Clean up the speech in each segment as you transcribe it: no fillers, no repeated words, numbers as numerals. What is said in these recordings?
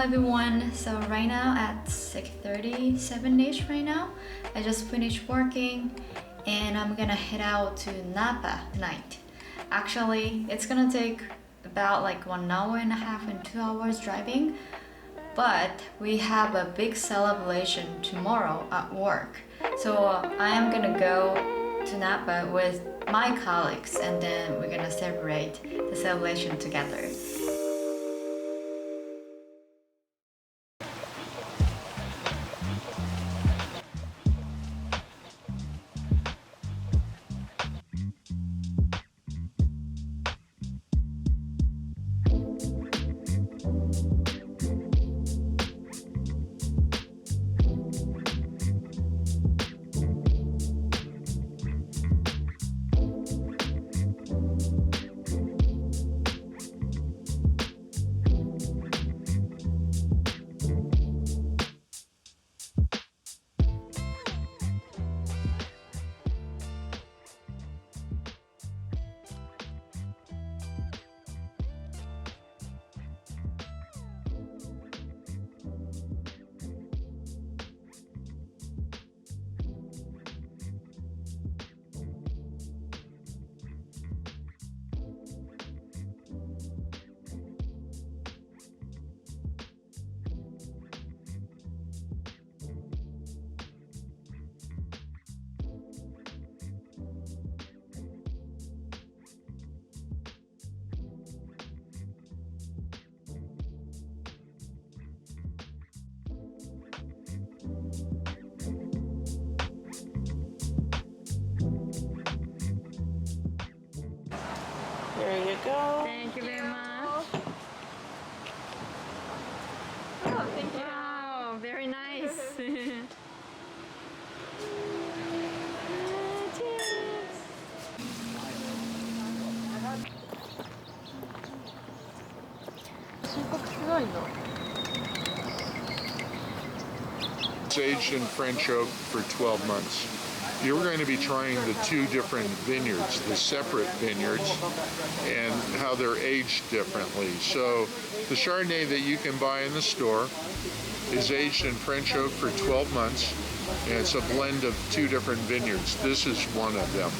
everyone. So right now at 6:37ish right now. I just finished working and I'm gonna head out to Napa tonight. Actually, it's gonna take about like 1 hour and a half and 2 hours driving, but we have a big celebration tomorrow at work. So I am gonna go to Napa with my colleagues and then we're gonna celebrate the celebration together. There you go. Thank you very much. Oh, thank you. Wow, very nice. It's aged in French oak for 12 months. You're going to be trying the two different vineyards, the separate vineyards, and how they're aged differently. So the Chardonnay that you can buy in the store is aged in French oak for 12 months, and it's a blend of two different vineyards. This is one of them.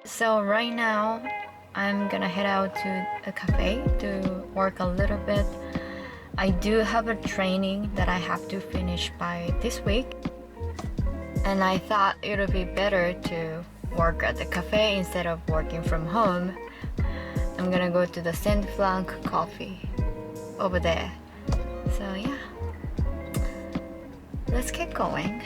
So right now, I'm gonna head out to a cafe to work a little bit. I do have a training that I have to finish by this week. And I thought it would be better to work at the cafe instead of working from home. I'm gonna go to the Saint Franc coffee over there. So yeah, let's get going.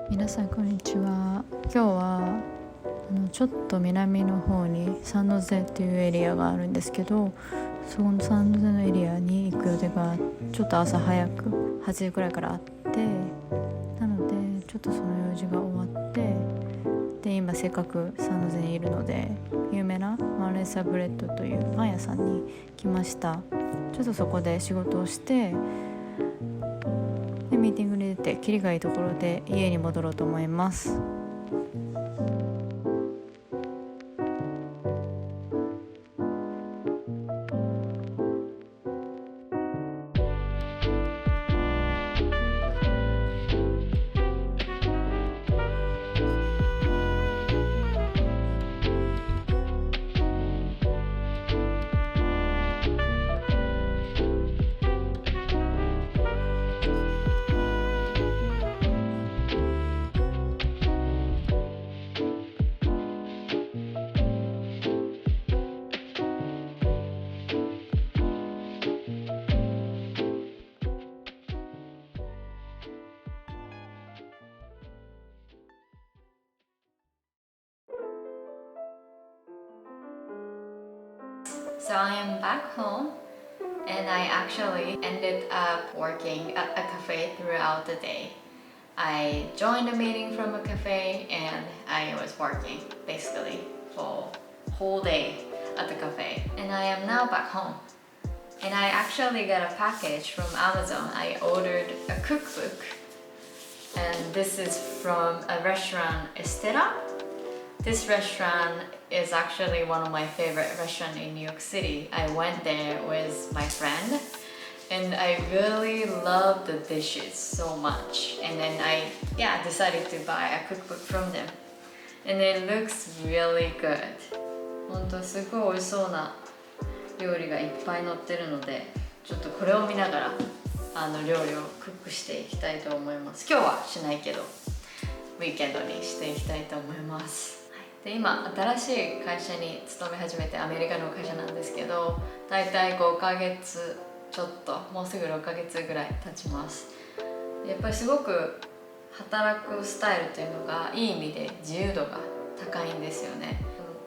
皆さんこんにちは。今日はちょっと南の方にサンノゼっていうエリアがあるんですけど、そこのサンノゼのエリアに行く予定がちょっと朝早く8時くらいからあって、なのでちょっとその用事が終わって、で今せっかくサンノゼにいるので有名なマレーサブレッドというパン屋さんに来ました。ちょっとそこで仕事をしてでミーティングに出てキリがいいところで家に戻ろうと思います。So I am back home and I actually ended up working at a cafe throughout the day. I joined a meeting from a cafe and I was working basically for whole day at the cafe, and I am now back home. And I actually got a package from Amazon. I ordered a cookbook, and this is from a restaurant, Estera. This restaurant is actually one of my favorite restaurants in New York City. I went there with my friend and I really love the dishes so much. And then I decided to buy a cookbook from them. And it looks really good. 本当すごい美味しそうな料理がいっぱい載ってるので、ちょっとこれを見ながら料理をクックしていきたいと思います。今日はしないけど、ウィーケンドにしていきたいと思います。で今新しい会社に勤め始めて、アメリカの会社なんですけど、だいたい5ヶ月ちょっと、もうすぐ6ヶ月ぐらい経ちます。やっぱりすごく働くスタイルというのがいい意味で自由度が高いんですよね。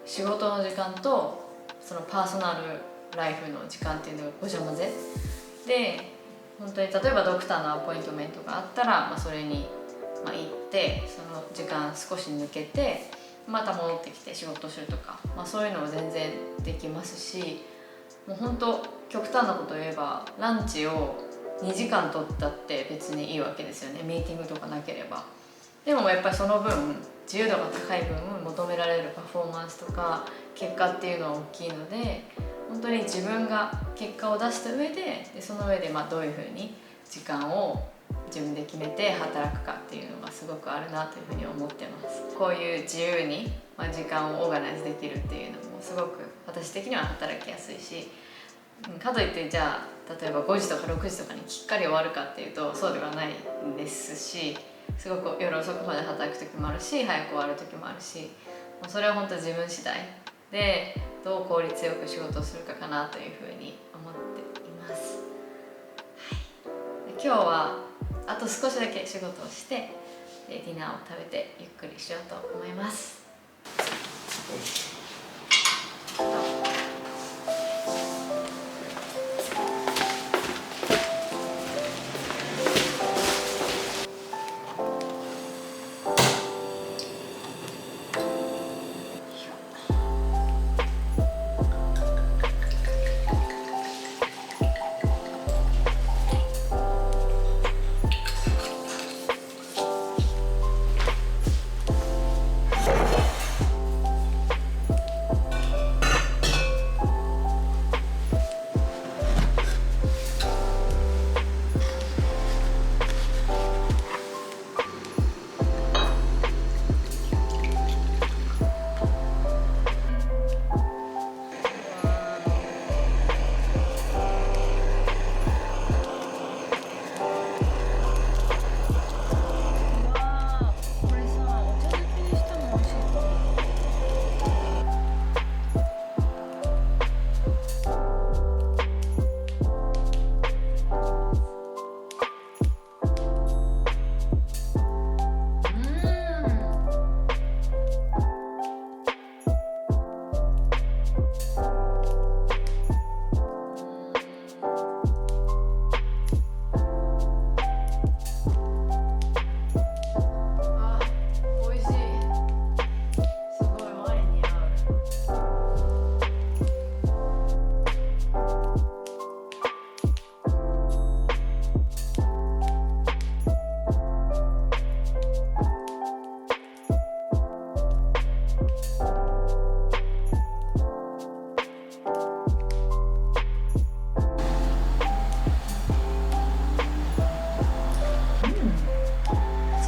仕事の時間とそのパーソナルライフの時間っていうのがごちゃ混ぜで、本当に例えばドクターのアポイントメントがあったら、それに行ってその時間少し抜けてまた戻ってきて仕事をするとか、そういうのも全然できますし、もう本当極端なことを言えばランチを2時間取ったって別にいいわけですよね、ミーティングとかなければ。でもやっぱりその分自由度が高い分求められるパフォーマンスとか結果っていうのは大きいので、本当に自分が結果を出した上で、その上でどういうふうに時間を自分で決めて働くかっていうのがすごくあるなというふうに思ってます。こういう自由に時間をオーガナイズできるっていうのもすごく私的には働きやすいし、かといってじゃあ例えば5時とか6時とかにきっかり終わるかっていうとそうではないんですし、すごく夜遅くまで働く時もあるし、早く終わる時もあるし、それは本当自分次第でどう効率よく仕事をするかかなというふうに思っています。今日はあと少しだけ仕事をしてディナーを食べてゆっくりしようと思います。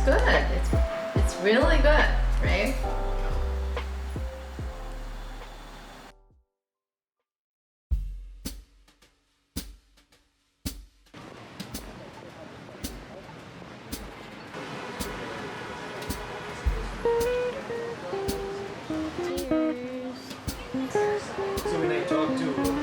good. It's really good, right? So when I talk to